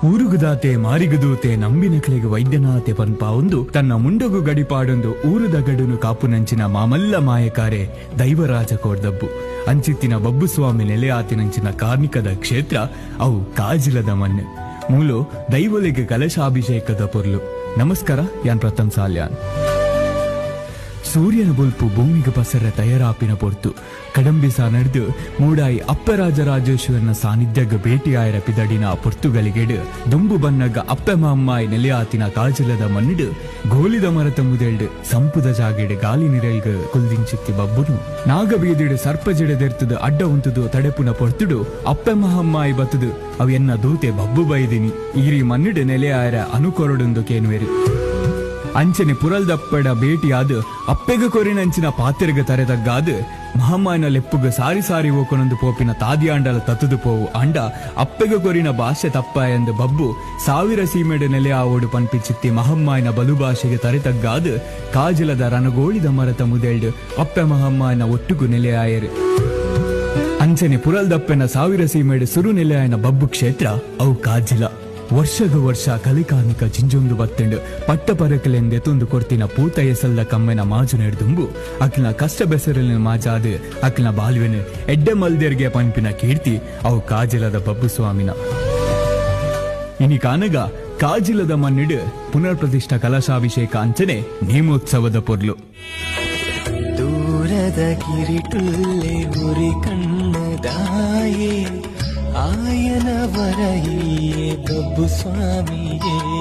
ಊರುಗುದಾತೆ ಮಾರಿಗುದೂತೆ ನಂಬಿನಕ್ಲೆಗೆ ವೈದ್ಯನಾತೆ ಪನ್ಪ ಒಂದು ತನ್ನ ಮುಂಡಗು ಗಡಿಪಾಡೊಂದು ಊರುದ ಗಡುನು ಕಾಪುನಂಚಿನ ಮಾಮಲ್ಲ ಮಾಯಕಾರೆ ದೈವರಾಜ ಕೋಡ್ದಬ್ಬು ಅಂಚಿತ್ತಿನ ಬಬ್ಬು ಸ್ವಾಮಿ ನೆಲೆಯಾತಿನಂಚಿನ ಕಾರ್ಮಿಕದ ಕ್ಷೇತ್ರ ಅವು ಕಾಜಿಲದ ಮಣ್ಣು ಮೂಲು ದೈವಲಿಗೆ ಕಲಶಾಭಿಷೇಕದ ಪೊರ್ಲು. ನಮಸ್ಕಾರ, ಯಾನ್ ಪ್ರಥಮ್ ಸಾಲ್ಯಾನ್. ಸೂರ್ಯನ ಬೊಲ್ಪು ಭೂಮಿಗೆ ಪಸರ ತಯಾರಾಪಿನ ಪೊರ್ತು ಕಡಂಬಿಸ ನಡೆದು ಮೂಡಾಯಿ ಅಪ್ಪರಾಜರಾಜೇಶ್ವರನ ಸಾನ್ನಿಧ್ಯಗ ಭೇಟಿಯಾಯರ ಪಿದಡಿನ ಪೊರ್ತುಗಲಿಗೆಡು ದುಂಬು ಬನ್ನಗ ಅಪ್ಪೆ ಮಹಮ್ಮಾಯಿ ನೆಲೆಯಾತಿನ ಕಾಜಲದ ಮಣ್ಣಿಡು ಗೋಲಿದ ಮರತ ಮುದೆಲ್ಡು ಸಂಪುದ ಜಾಗೆಡು ಗಾಲಿ ನಿರಲ್ಗ ಕುಲ್ದಿಂಚಿತ್ತಿ ಬಬ್ಬುನು ನಾಗಬೀದಿಡು ಸರ್ಪಜೆಡೆದೆರ್ತದು ಅಡ್ಡ ಉಂತುದು ತಡೆಪುನ ಪೊರ್ತುಡು ಅಪ್ಪೆ ಮಹಮ್ಮಾಯಿ ಬತ್ತದು ಅವು ಎನ್ನ ದೂತೆ ಬಬ್ಬು ಬೈದಿನಿ ಈರಿ ಮಣ್ಣಿಡು ನೆಲೆಯಾಯರ ಅನುಕೊರಡೊಂದು ಕೇನುವೆರು. ಅಂಚನೆ ಪುರಲ್ದಪ್ಪಡ ಭೇಟಿಯಾದ ಅಪ್ಪೆಗ ಕೊರಿನಂಚಿನ ಪಾತ್ರೆಗ ತರೆದಗ್ಗಾದ ಮಹಮ್ಮಾಯಿನ ಲೆಪ್ಪುಗ ಸಾರಿ ಸಾರಿ ಓಕೊನೊಂದು ಪೋಪಿನ ತಾದಿಯಾಂಡಲ ತತ್ತದು ಪೋವು ಅಂಡ ಅಪ್ಪೆಗ ಕೊರಿನ ಭಾಷೆ ತಪ್ಪ ಎಂದು ಬಬ್ಬು ಸಾವಿರ ಸೀಮೆಡು ನೆಲೆ ಆವೋಡು ಪನ್ಪಿಚಿತ್ತಿ ಮಹಮ್ಮಾಯಿನ ಬಲು ಭಾಷೆಗೆ ತರೆತಗ್ಗಾದ ಕಾಜಲದ ರಣಗೋಳಿದ ಮರತ ಮುದೆಲ್ಡು ಅಪ್ಪೆ ಮಹಮ್ಮಾಯಿನ ಒಟ್ಟುಗು ನೆಲೆಯಾಯರು. ಅಂಚನೆ ಪುರಲ್ದಪ್ಪೆನ ಸಾವಿರ ಸೀಮೆಡು ಸುರು ನೆಲೆಯಾಯನ ಬಬ್ಬು ಕ್ಷೇತ್ರ ಅವು ಕಾಜಿಲ. ವರ್ಷ ಕಲಿಕಾನಿಕ ಚಿಂಜೊಂದು ಬತ್ತಂಡು ಪಟ್ಟ ಪರಕಲೆಂದೆ ತುಂದು ಕೊಡ್ತಿನ ಪೂತ ಎಸಲ್ದ ಕಮ್ಮೆನ ಮಾಜು ನೆಡ್ದುಂಬು ಅಕ್ಲಿನ ಕಷ್ಟ ಬೆಸರಲಿನ ಮಾಜಾದ ಅಕ್ಲಿನ ಬಾಲ್ವೆನು ಎಡ್ಡೆ ಮಲ್ದೇರ್ಗೆ ಪಂಪಿನ ಕೀರ್ತಿ ಅವು ಕಾಜಿಲದ ಬಬ್ಬು ಸ್ವಾಮಿನ. ಇನಿ ಕಾನಗ ಕಾಜಿಲದ ಮಣ್ಣಿಡು ಪುನರ್ ಪ್ರತಿಷ್ಠಾ ಕಲಶಾಭಿಷೇಕ ಅಂಚನೆ ನೇಮೋತ್ಸವದ ಪೊರ್ಲು. ದೂರದ ಕಿರಿಟುಲ್ಲೆ ಗುರಿ ಕಣ್ಣದಾಯೇ ಆಯನ ವರಹಿಯೇ ಬಬ್ಬು ಸ್ವಾಮಿಯೇ